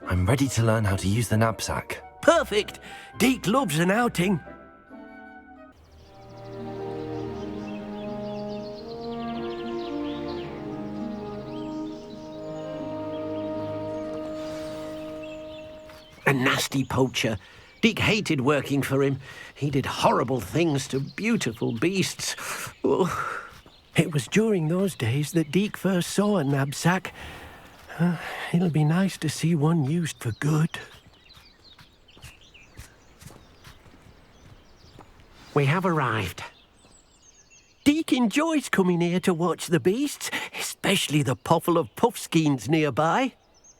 I'm ready to learn how to use the knapsack. Perfect! Deke loves an outing. A nasty poacher. Deke hated working for him. He did horrible things to beautiful beasts. Oh. It was during those days that Deke first saw a knapsack. It'll be nice to see one used for good. We have arrived. Deke enjoys coming here to watch the beasts, especially the potful of puffskeins nearby.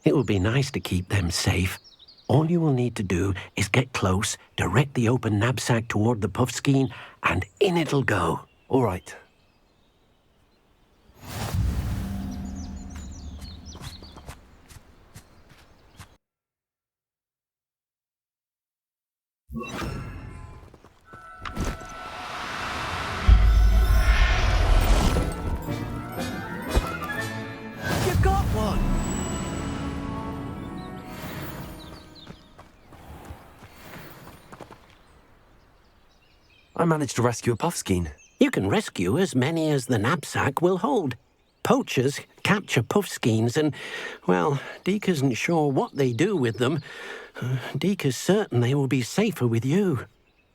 It will be nice to keep them safe. All you will need to do is get close, direct the open knapsack toward the puffskein, and in it'll go. All right. You got one! I managed to rescue a puffskein. You can rescue as many as the knapsack will hold. Poachers capture puffskeins and, well, Deke isn't sure what they do with them. Deke is certain they will be safer with you.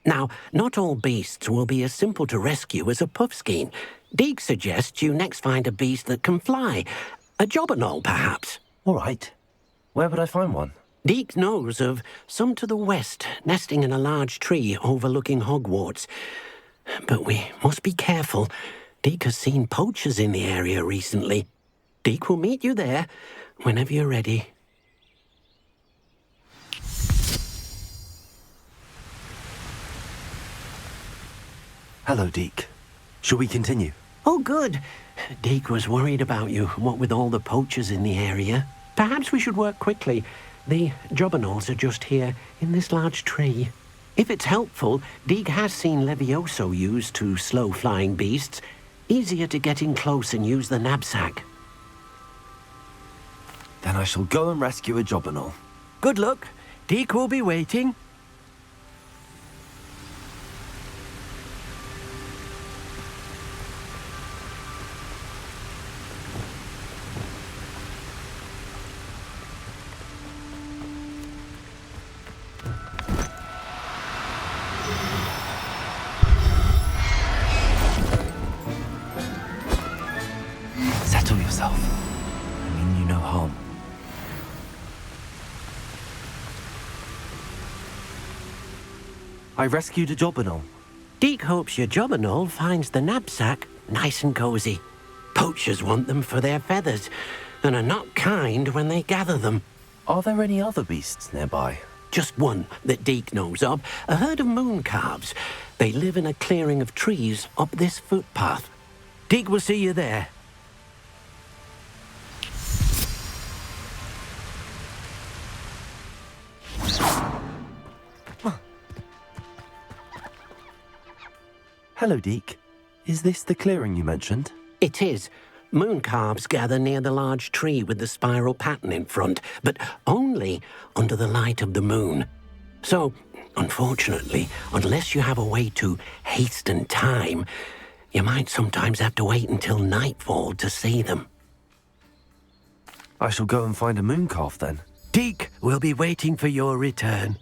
Now, not all beasts will be as simple to rescue as a puffskein. Deke suggests you next find a beast that can fly. A jobberknoll, perhaps. All right. Where would I find one? Deke knows of some to the west, nesting in a large tree overlooking Hogwarts. But we must be careful. Deke has seen poachers in the area recently. Deke will meet you there whenever you're ready. Hello, Deke. Shall we continue? Oh, good. Deke was worried about you, what with all the poachers in the area. Perhaps we should work quickly. The jobberknolls are just here, in this large tree. If it's helpful, Deke has seen Levioso used to slow flying beasts. Easier to get in close and use the knapsack. Then I shall go and rescue a jobberknoll. Good luck. Deke will be waiting. Settle yourself. I mean you no harm. I rescued a jobberknoll. Deke hopes your jobberknoll finds the knapsack nice and cozy. Poachers want them for their feathers, and are not kind when they gather them. Are there any other beasts nearby? Just one that Deke knows of, a herd of moon calves. They live in a clearing of trees up this footpath. Deke will see you there. Hello, Deke. Is this the clearing you mentioned? It is. Moon calves gather near the large tree with the spiral pattern in front, but only under the light of the moon. So, unfortunately, unless you have a way to hasten time, you might sometimes have to wait until nightfall to see them. I shall go and find a moon calf then. Deke will be waiting for your return.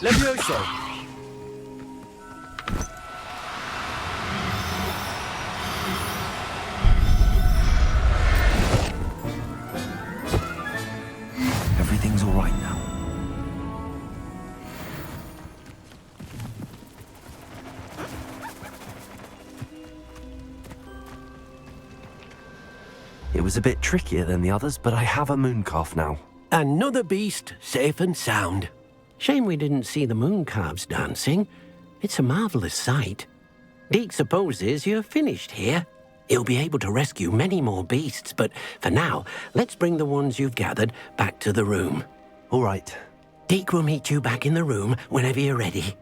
Levioso! Everything's all right now. It was a bit trickier than the others, but I have a moon calf now. Another beast, safe and sound. Shame we didn't see the moon calves dancing. It's a marvellous sight. Deke supposes you're finished here. He'll be able to rescue many more beasts, but for now, let's bring the ones you've gathered back to the room. All right. Deke will meet you back in the room whenever you're ready.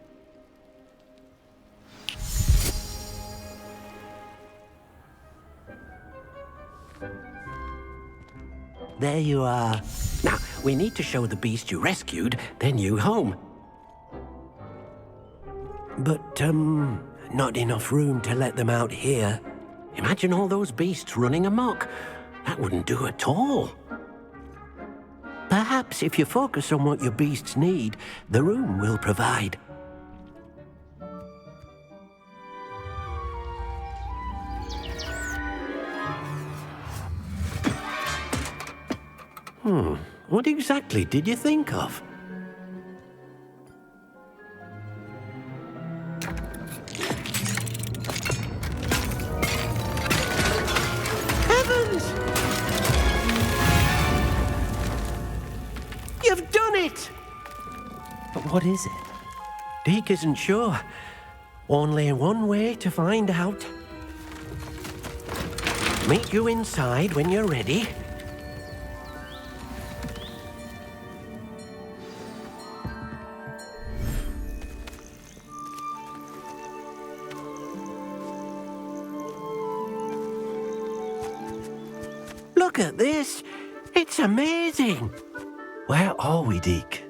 There you are. Now, we need to show the beast you rescued their new home. But, not enough room to let them out here. Imagine all those beasts running amok. That wouldn't do at all. Perhaps if you focus on what your beasts need, the room will provide. What exactly did you think of? Heavens! You've done it! But what is it? Deke isn't sure. Only one way to find out. Meet you inside when you're ready. Look at this. It's amazing. Where are we, Deke?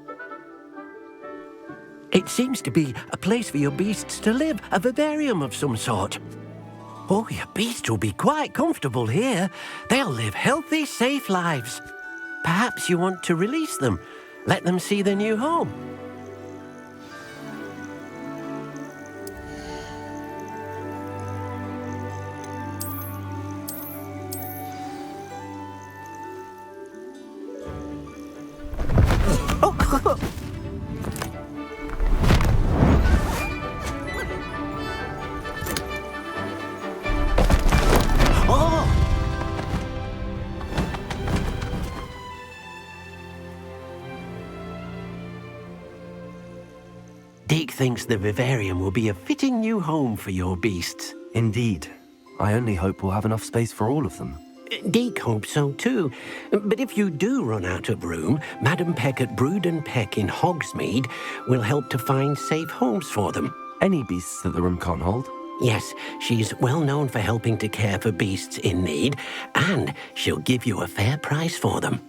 It seems to be a place for your beasts to live, a vivarium of some sort. Oh, your beasts will be quite comfortable here. They'll live healthy, safe lives. Perhaps you want to release them, let them see their new home. Deke thinks the vivarium will be a fitting new home for your beasts. Indeed. I only hope we'll have enough space for all of them. Deke hopes so too. But if you do run out of room, Madam Peck at Brood and Peck in Hogsmeade will help to find safe homes for them. Any beasts that the room can't hold? Yes, she's well known for helping to care for beasts in need, and she'll give you a fair price for them.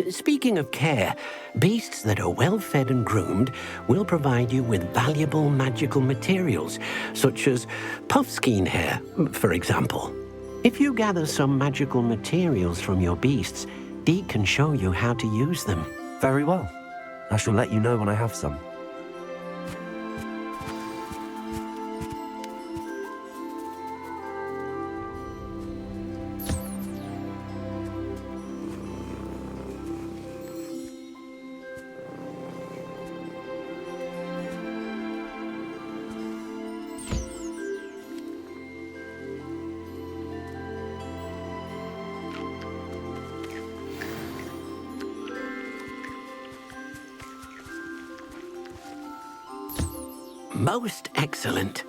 Speaking of care, beasts that are well fed and groomed will provide you with valuable magical materials, such as puffskein hair, for example. If you gather some magical materials from your beasts, Deke can show you how to use them. Very well. I shall let you know when I have some. Most excellent.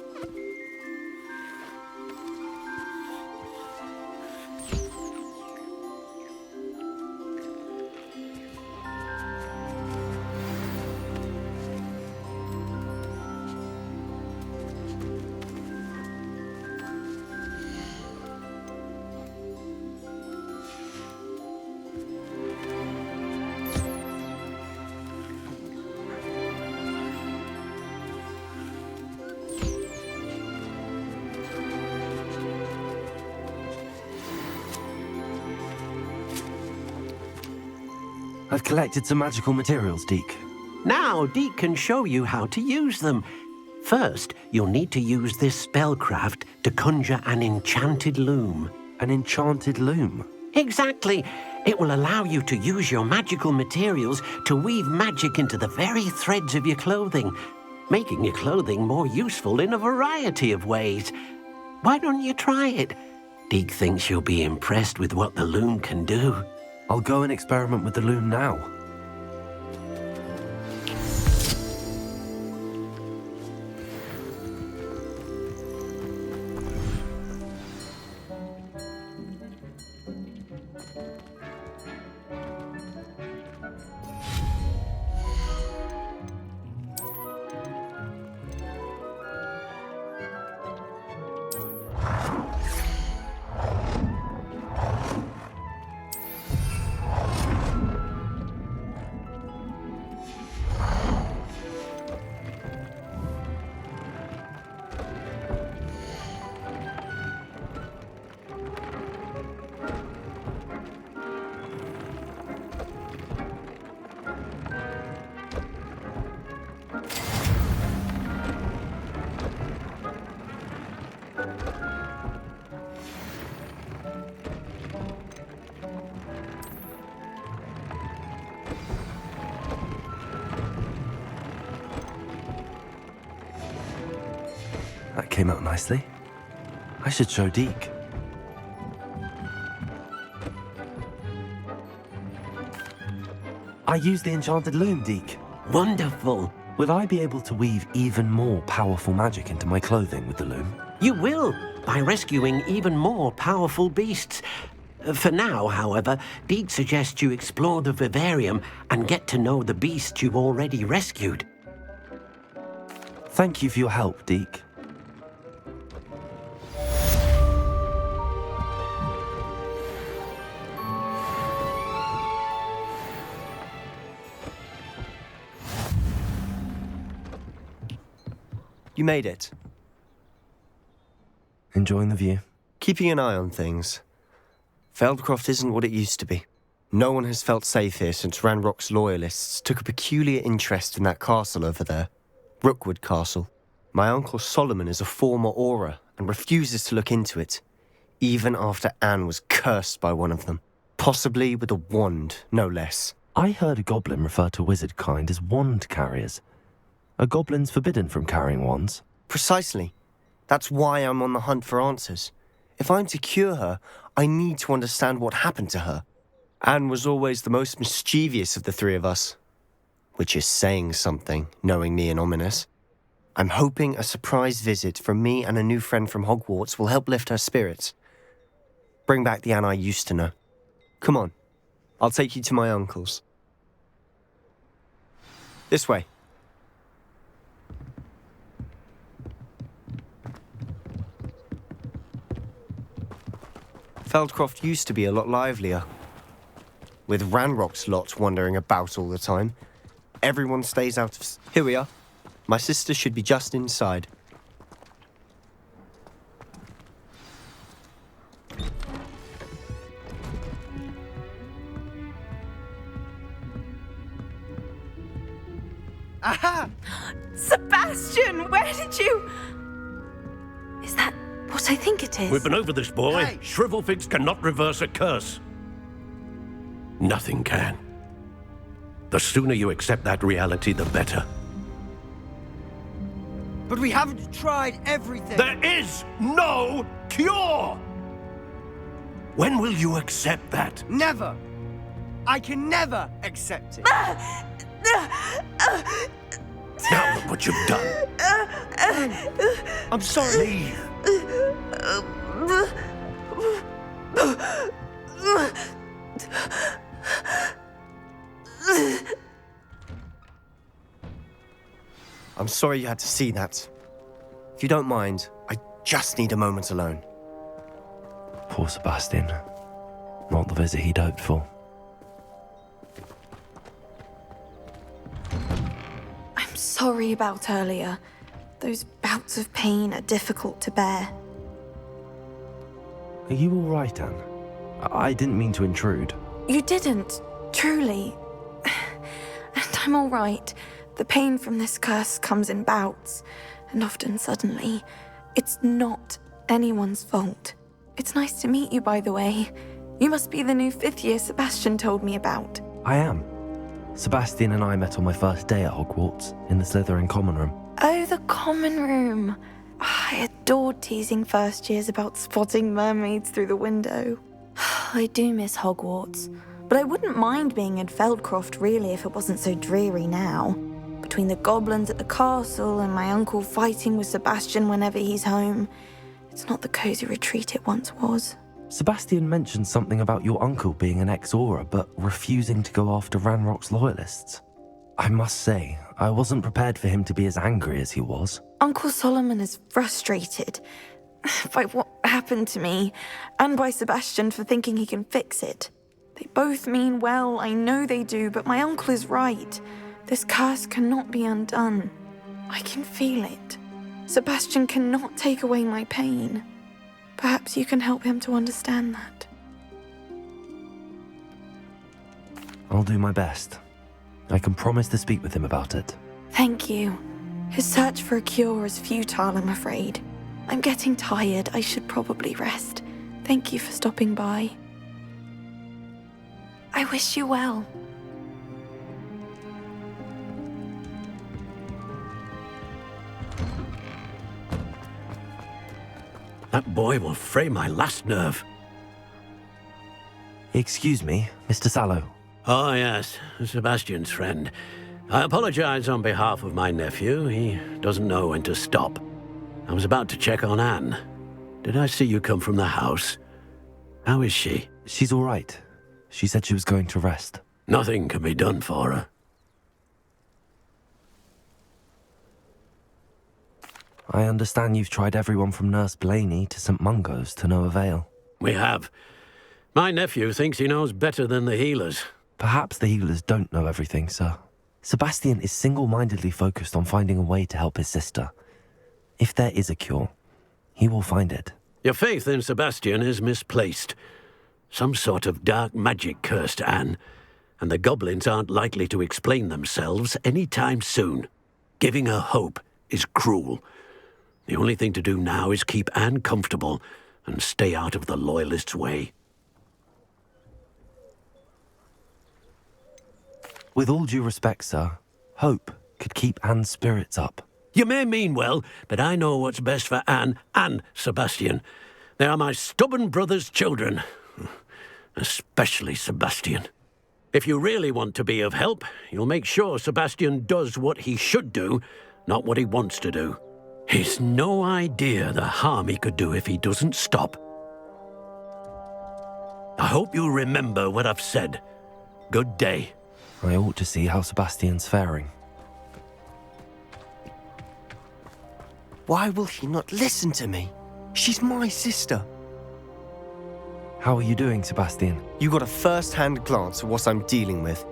I've collected some magical materials, Deke. Now Deke can show you how to use them. First, you'll need to use this spellcraft to conjure an enchanted loom. An enchanted loom? Exactly. It will allow you to use your magical materials to weave magic into the very threads of your clothing, making your clothing more useful in a variety of ways. Why don't you try it? Deke thinks you'll be impressed with what the loom can do. I'll go and experiment with the loom now. came out nicely. I should show Deke. I used the enchanted loom, Deke. Wonderful. Will I be able to weave even more powerful magic into my clothing with the loom? You will, by rescuing even more powerful beasts. For now, however, Deke suggests you explore the vivarium and get to know the beasts you've already rescued. Thank you for your help, Deke. You made it. Enjoying the view? Keeping an eye on things. Feldcroft isn't what it used to be. No one has felt safe here since Ranrock's loyalists took a peculiar interest in that castle over there. Rookwood Castle. My uncle Solomon is a former Auror and refuses to look into it, even after Anne was cursed by one of them. Possibly with a wand, no less. I heard a goblin refer to wizard kind as wand carriers. Are goblins forbidden from carrying wands? Precisely. That's why I'm on the hunt for answers. If I'm to cure her, I need to understand what happened to her. Anne was always the most mischievous of the three of us. Which is saying something, knowing me and ominous. I'm hoping a surprise visit from me and a new friend from Hogwarts will help lift her spirits. Bring back the Anne I used to know. Come on, I'll take you to my uncle's. This way. Feldcroft used to be a lot livelier. With Ranrock's lot wandering about all the time, everyone stays out of... Here we are. My sister should be just inside. Aha! Sebastian, where did you... Is that what I think it is? We've been over this, boy. Hey! Shrivelfigs cannot reverse a curse. Nothing can. The sooner you accept that reality, the better. But we haven't tried everything. There is no cure! When will you accept that? Never. I can never accept it. Now look what you've done. I'm sorry. Leave. I'm sorry you had to see that. If you don't mind, I just need a moment alone. Poor Sebastian. Not the visit he'd hoped for. I'm sorry about earlier. Those bouts of pain are difficult to bear. Are you all right, Anne? I didn't mean to intrude. You didn't, truly. And I'm all right. The pain from this curse comes in bouts, and often suddenly. It's not anyone's fault. It's nice to meet you, by the way. You must be the new 5th year Sebastian told me about. I am. Sebastian and I met on my first day at Hogwarts, in the Slytherin common room. Oh, the common room. I adored teasing first years about spotting mermaids through the window. I do miss Hogwarts, but I wouldn't mind being in Feldcroft really if it wasn't so dreary now. Between the goblins at the castle and my uncle fighting with Sebastian whenever he's home, it's not the cozy retreat it once was. Sebastian mentioned something about your uncle being an ex-Auror, but refusing to go after Ranrock's loyalists. I must say, I wasn't prepared for him to be as angry as he was. Uncle Solomon is frustrated by what happened to me, and by Sebastian for thinking he can fix it. They both mean well, I know they do, but my uncle is right. This curse cannot be undone. I can feel it. Sebastian cannot take away my pain. Perhaps you can help him to understand that. I'll do my best. I can promise to speak with him about it. Thank you. His search for a cure is futile, I'm afraid. I'm getting tired. I should probably rest. Thank you for stopping by. I wish you well. That boy will fray my last nerve. Excuse me, Mr. Sallow. Oh, yes, Sebastian's friend. I apologize on behalf of my nephew. He doesn't know when to stop. I was about to check on Anne. Did I see you come from the house? How is she? She's all right. She said she was going to rest. Nothing can be done for her. I understand you've tried everyone from Nurse Blaney to St. Mungo's to no avail. We have. My nephew thinks he knows better than the healers. Perhaps the healers don't know everything, sir. Sebastian is single-mindedly focused on finding a way to help his sister. If there is a cure, he will find it. Your faith in Sebastian is misplaced. Some sort of dark magic cursed Anne, and the goblins aren't likely to explain themselves any time soon. Giving her hope is cruel. The only thing to do now is keep Anne comfortable and stay out of the Loyalists' way. With all due respect, sir, hope could keep Anne's spirits up. You may mean well, but I know what's best for Anne and Sebastian. They are my stubborn brother's children. Especially Sebastian. If you really want to be of help, you'll make sure Sebastian does what he should do, not what he wants to do. He's no idea the harm he could do if he doesn't stop. I hope you remember what I've said. Good day. I ought to see how Sebastian's faring. Why will he not listen to me? She's my sister. How are you doing, Sebastian? You got a first-hand glance at what I'm dealing with.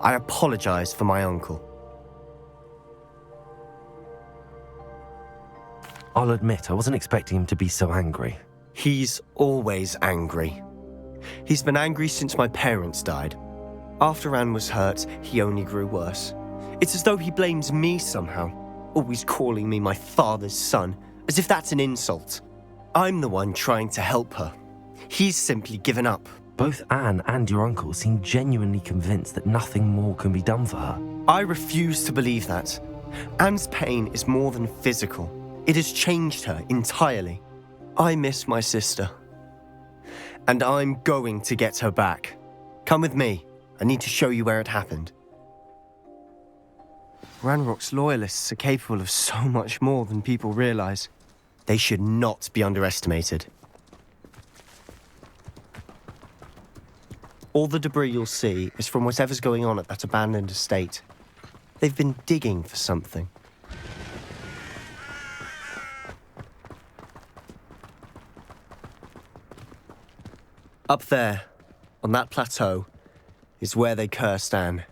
I apologize for my uncle. I'll admit, I wasn't expecting him to be so angry. He's always angry. He's been angry since my parents died. After Anne was hurt, he only grew worse. It's as though he blames me somehow, always calling me my father's son, as if that's an insult. I'm the one trying to help her. He's simply given up. Both Anne and your uncle seem genuinely convinced that nothing more can be done for her. I refuse to believe that. Anne's pain is more than physical. It has changed her entirely. I miss my sister. And I'm going to get her back. Come with me. I need to show you where it happened. Ranrock's loyalists are capable of so much more than people realize. They should not be underestimated. All the debris you'll see is from whatever's going on at that abandoned estate. They've been digging for something. Up there, on that plateau, is where they cursed Anne.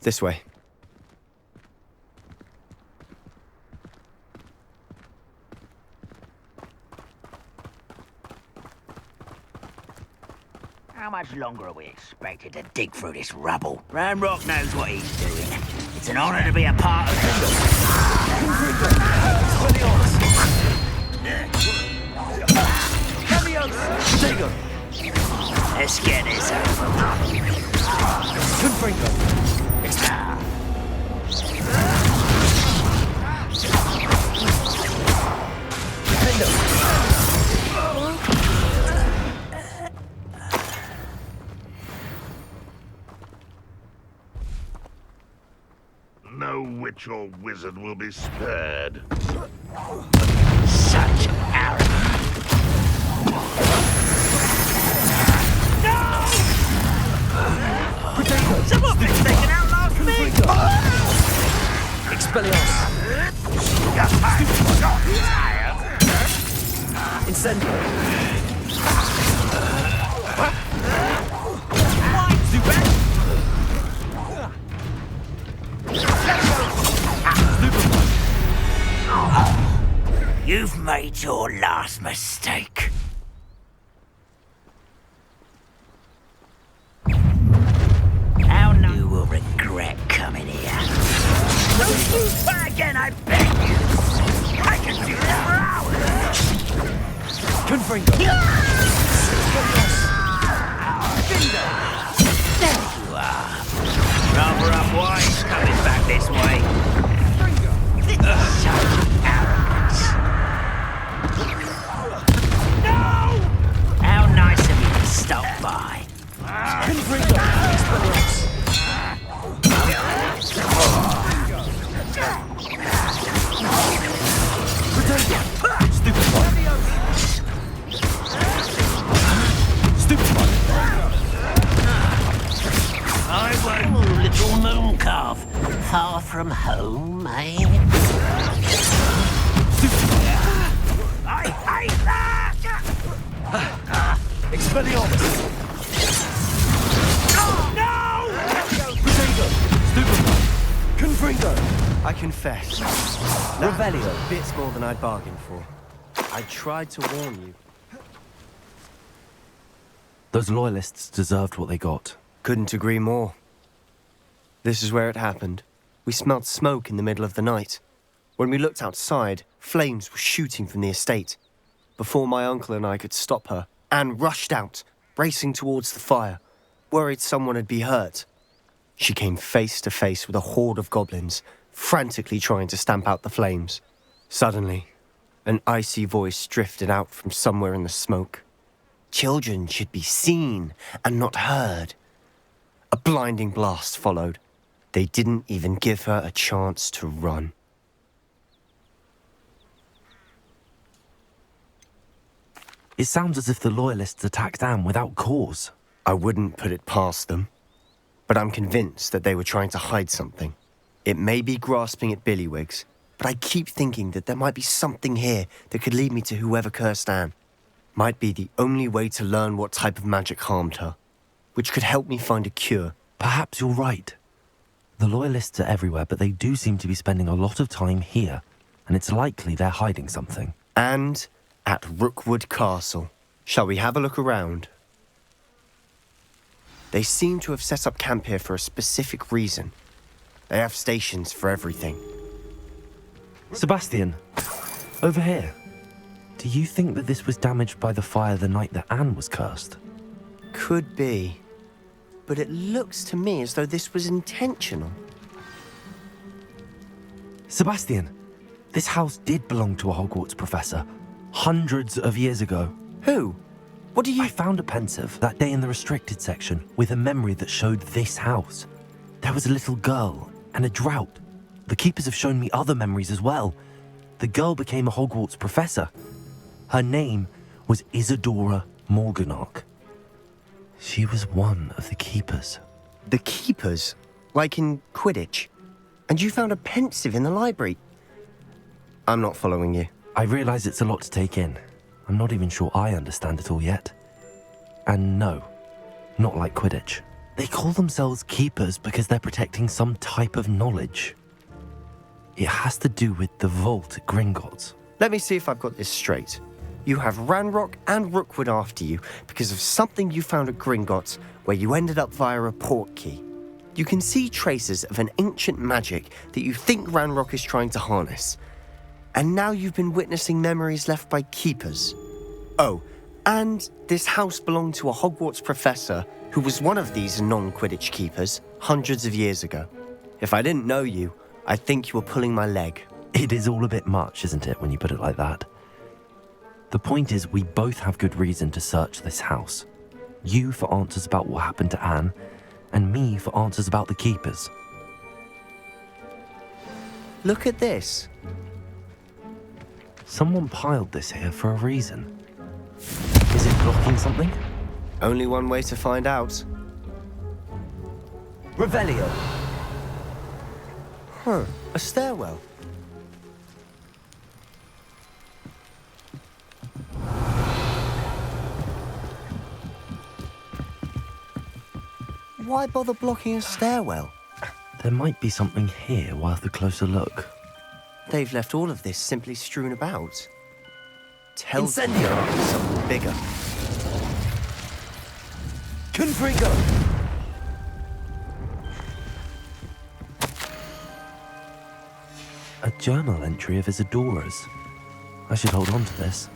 This way. How much longer are we expected to dig through this rubble? Ranrock knows what he's doing. It's an honor to be a part of Let's get this over. No witch or wizard will be spared. Such arrogance. Someone been taken out last week! Expelliarmus! Incendio! You've made your last mistake. You will regret coming here. Don't do that again, I beg you! I can do this for hours! Confringo! There you are. Rather unwise coming back this way. Such arrogance. stop by. Oh, little moon calf. Far from home, eh? I hate that! Expelliarmus! No! Confringo! I confess. Revelio. Bits more than I'd bargained for. I tried to warn you. Those loyalists deserved what they got. Couldn't agree more. This is where it happened. We smelled smoke in the middle of the night. When we looked outside, flames were shooting from the estate. Before my uncle and I could stop her, Anne rushed out, racing towards the fire, worried someone had been hurt. She came face to face with a horde of goblins, frantically trying to stamp out the flames. Suddenly, an icy voice drifted out from somewhere in the smoke. Children should be seen and not heard. A blinding blast followed. They didn't even give her a chance to run. It sounds as if the loyalists attacked Anne without cause. I wouldn't put it past them, but I'm convinced that they were trying to hide something. It may be grasping at Billywigs, but I keep thinking that there might be something here that could lead me to whoever cursed Anne. Might be the only way to learn what type of magic harmed her, which could help me find a cure. Perhaps you're right. The loyalists are everywhere, but they do seem to be spending a lot of time here, and it's likely they're hiding something. And at Rookwood Castle. Shall we have a look around? They seem to have set up camp here for a specific reason. They have stations for everything. Sebastian, over here. Do you think that this was damaged by the fire the night that Anne was cursed? Could be. But it looks to me as though this was intentional. Sebastian, this house did belong to a Hogwarts professor, hundreds of years ago. Who? What do you... I found a pensive that day in the restricted section with a memory that showed this house. There was a little girl and a drought. The keepers have shown me other memories as well. The girl became a Hogwarts professor. Her name was Isadora Morganach. She was one of the keepers. The keepers? Like in Quidditch? And you found a pensive in the library? I'm not following you. I realize it's a lot to take in. I'm not even sure I understand it all yet. And no, not like Quidditch. They call themselves keepers because they're protecting some type of knowledge. It has to do with the vault at Gringotts. Let me see if I've got this straight. You have Ranrock and Rookwood after you because of something you found at Gringotts where you ended up via a port key. You can see traces of an ancient magic that you think Ranrock is trying to harness. And now you've been witnessing memories left by keepers. Oh, and this house belonged to a Hogwarts professor who was one of these non-Quidditch keepers hundreds of years ago. If I didn't know you, I think you were pulling my leg. It is all a bit much, isn't it, when you put it like that? The point is, we both have good reason to search this house. You for answers about what happened to Anne, and me for answers about the keepers. Look at this. Someone piled this here for a reason. Is it blocking something? Only one way to find out. Revelio. Huh, a stairwell. Why bother blocking a stairwell? There might be something here worth a closer look. They've left all of this simply strewn about. Tells me Incendio. there must be something bigger. Confringo. A journal entry of Isadora's. I should hold on to this.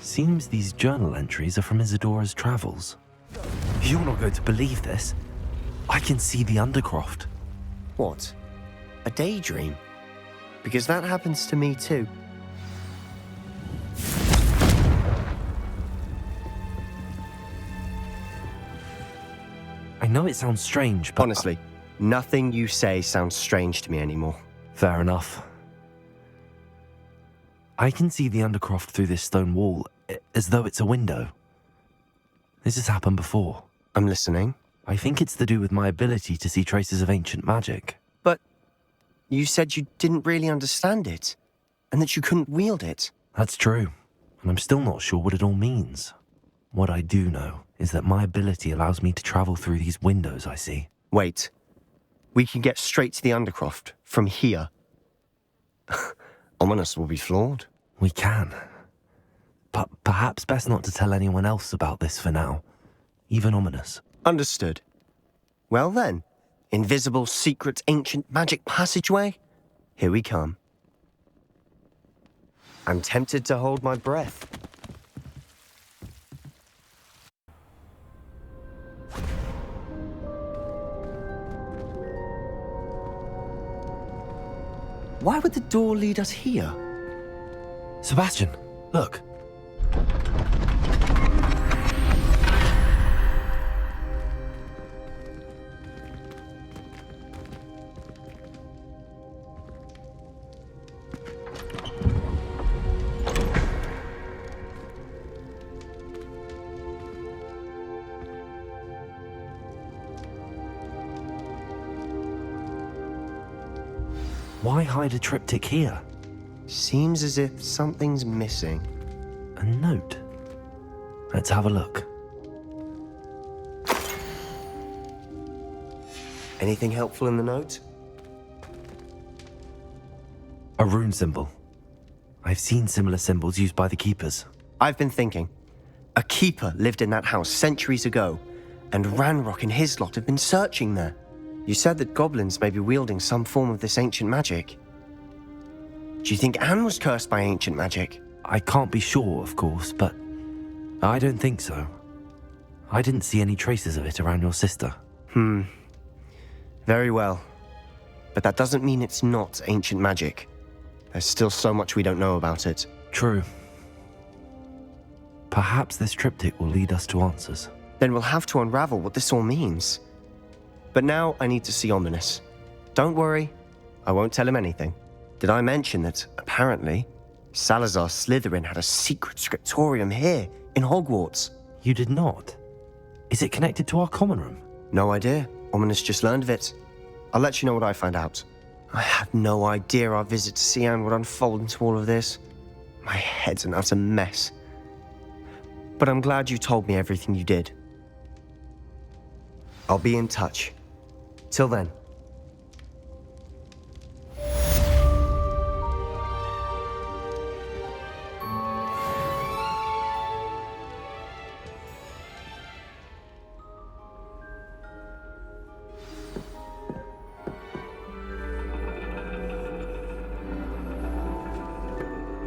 Seems these journal entries are from Isadora's travels. You're not going to believe this. I can see the Undercroft. What? A daydream? Because that happens to me too. I know it sounds strange, but... Honestly, nothing you say sounds strange to me anymore. Fair enough. I can see the Undercroft through this stone wall, as though it's a window. This has happened before. I'm listening. I think it's to do with my ability to see traces of ancient magic. But you said you didn't really understand it, and that you couldn't wield it. That's true, and I'm still not sure what it all means. What I do know is that my ability allows me to travel through these windows I see. Wait. We can get straight to the Undercroft from here. Ominous will be floored. We can. But perhaps best not to tell anyone else about this for now. Even Ominous. Understood. Well then, invisible, secret, ancient magic passageway? Here we come. I'm tempted to hold my breath. Why would the door lead us here? Sebastian, look. Why hide a triptych here? Seems as if something's missing. A note. Let's have a look. Anything helpful in the note? A rune symbol. I've seen similar symbols used by the keepers. I've been thinking. A keeper lived in that house centuries ago, and Ranrock and his lot have been searching there. You said that goblins may be wielding some form of this ancient magic. Do you think Anne was cursed by ancient magic? I can't be sure, of course, but I don't think so. I didn't see any traces of it around your sister. Very well. But that doesn't mean it's not ancient magic. There's still so much we don't know about it. True. Perhaps this triptych will lead us to answers. Then we'll have to unravel what this all means. But now I need to see Ominous. Don't worry, I won't tell him anything. Did I mention that, apparently, Salazar Slytherin had a secret scriptorium here, in Hogwarts? You did not? Is it connected to our common room? No idea. Ominous just learned of it. I'll let you know what I find out. I had no idea our visit to Sian would unfold into all of this. My head's an utter mess. But I'm glad you told me everything you did. I'll be in touch. Till then.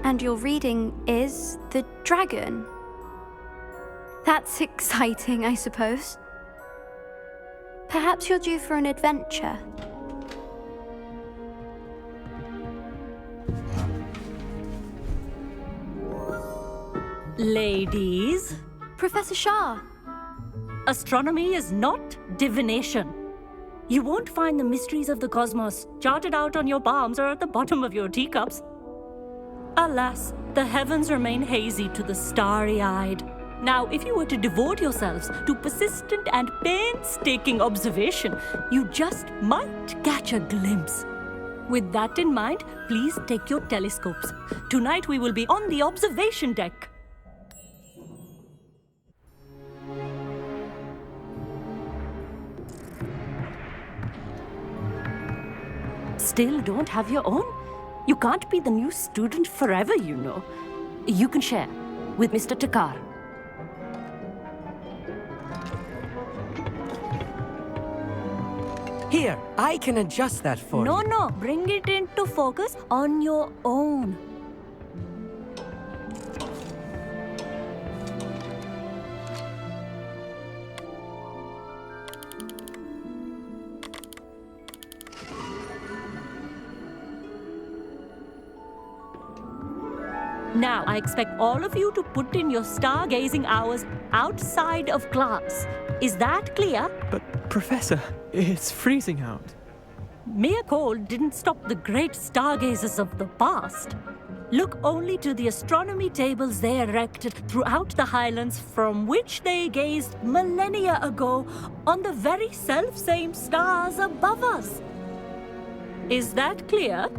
And your reading is The Dragon. That's exciting, I suppose. Perhaps you're due for an adventure. Ladies, Professor Shah. astronomy is not divination. You won't find the mysteries of the cosmos charted out on your palms or at the bottom of your teacups. Alas, the heavens remain hazy to the starry-eyed. Now, if you were to devote yourselves to persistent and painstaking observation, you just might catch a glimpse. With that in mind, please take your telescopes. Tonight we will be on the observation deck. Still don't have your own? You can't be the new student forever, you know. You can share with Mr. Takar. Here, I can adjust that for you. No, bring it into focus on your own. Now, I expect all of you to put in your stargazing hours outside of class. Is that clear? But, Professor, it's freezing out. Mere cold didn't stop the great stargazers of the past. Look only to the astronomy tables they erected throughout the highlands from which they gazed millennia ago on the very self-same stars above us. Is that clear?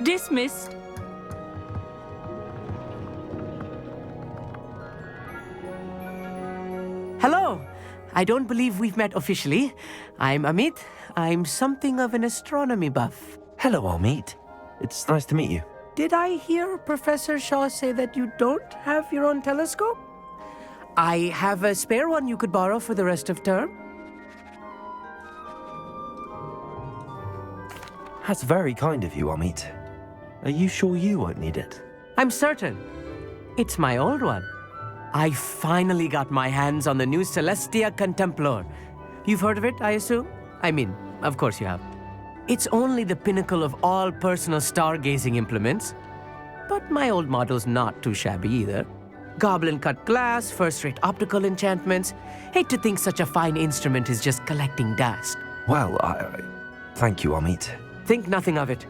Dismissed. Hello. I don't believe we've met officially. I'm Amit. I'm something of an astronomy buff. Hello, Amit. It's nice to meet you. Did I hear Professor Shaw say that you don't have your own telescope? I have a spare one you could borrow for the rest of term. That's very kind of you, Amit. Are you sure you won't need it? I'm certain. It's my old one. I finally got my hands on the new Celestia Contemplar. You've heard of it, I assume? I mean, of course you have. It's only the pinnacle of all personal stargazing implements. But my old model's not too shabby either. Goblin-cut glass, first-rate optical enchantments. Hate to think such a fine instrument is just collecting dust. Well, thank you, Amit. Think nothing of it.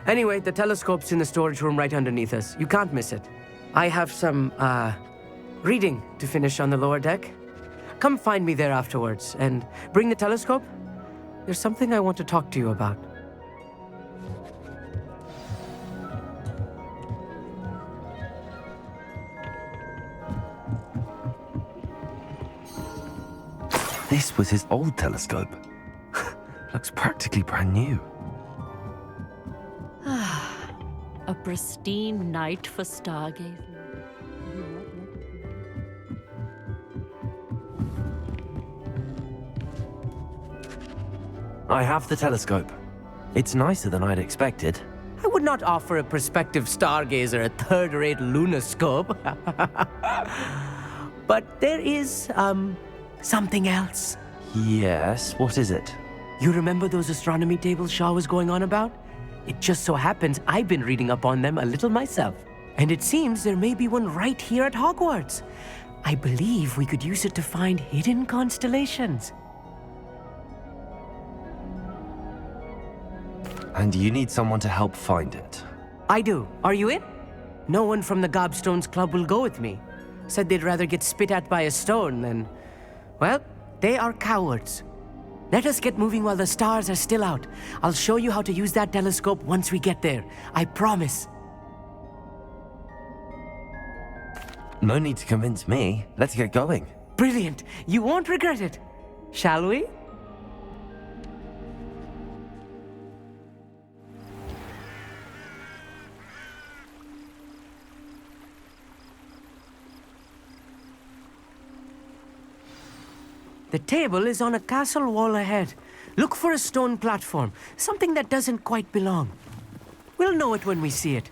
Anyway, the telescope's in the storage room right underneath us. You can't miss it. I have some, reading to finish on the lower deck. Come find me there afterwards, and bring the telescope. There's something I want to talk to you about. This was his old telescope. Looks practically brand new. A pristine night for stargazing. I have the telescope. It's nicer than I'd expected. I would not offer a prospective stargazer a third-rate lunoscope. But there is, something else. Yes, what is it? You remember those astronomy tables Shaw was going on about? It just so happens I've been reading up on them a little myself. And it seems there may be one right here at Hogwarts. I believe we could use it to find hidden constellations. And you need someone to help find it. I do. Are you in? No one from the Gobstones Club will go with me. Said they'd rather get spit at by a stone than... Well, they are cowards. Let us get moving while the stars are still out. I'll show you how to use that telescope once we get there. I promise. No need to convince me. Let's get going. Brilliant. You won't regret it. Shall we? The table is on a castle wall ahead. Look for a stone platform, something that doesn't quite belong. We'll know it when we see it.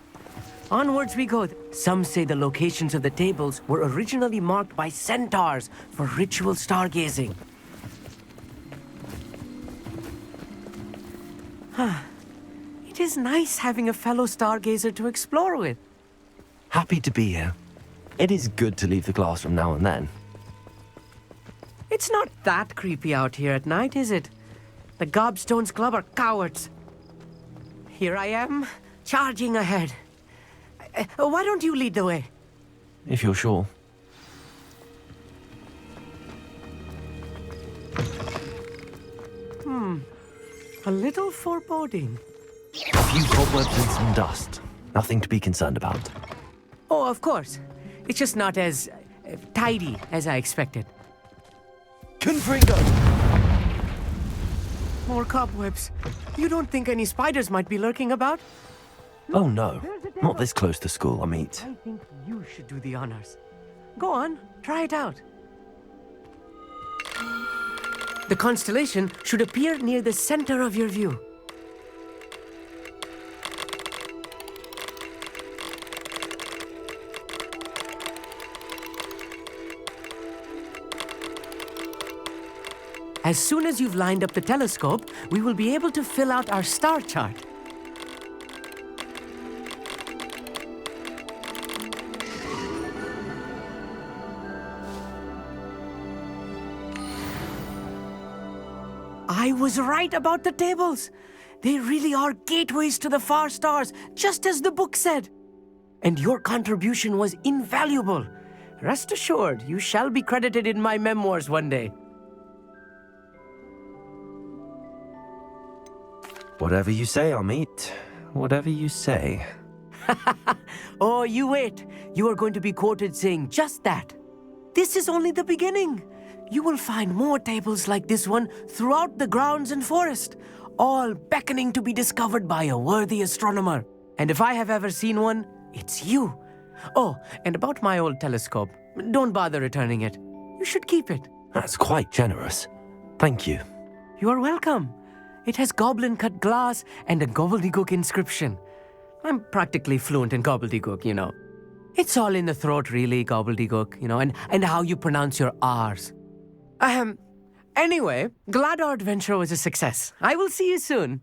Onwards we go. Some say the locations of the tables were originally marked by centaurs for ritual stargazing. It is nice having a fellow stargazer to explore with. Happy to be here. It is good to leave the classroom now and then. It's not that creepy out here at night, is it? The Gobstones Club are cowards. Here I am, charging ahead. Why don't you lead the way? If you're sure. A little foreboding. A few cobwebs and some dust. Nothing to be concerned about. Oh, of course. It's just not as tidy as I expected. Confringo! More cobwebs. You don't think any spiders might be lurking about? Oh no, not this close to school, Amit. I think you should do the honors. Go on, try it out. The constellation should appear near the center of your view. As soon as you've lined up the telescope, we will be able to fill out our star chart. I was right about the tables. They really are gateways to the far stars, just as the book said. And your contribution was invaluable. Rest assured, you shall be credited in my memoirs one day. Whatever you say, Amit. Whatever you say. Oh, you wait. You are going to be quoted saying just that. This is only the beginning. You will find more tables like this one throughout the grounds and forest, all beckoning to be discovered by a worthy astronomer. And if I have ever seen one, it's you. Oh, and about my old telescope, don't bother returning it. You should keep it. That's quite generous. Thank you. You are welcome. It has goblin-cut glass and a gobbledygook inscription. I'm practically fluent in gobbledygook, you know. It's all in the throat, really, gobbledygook, you know, and how you pronounce your R's. Anyway, glad our adventure was a success. I will see you soon.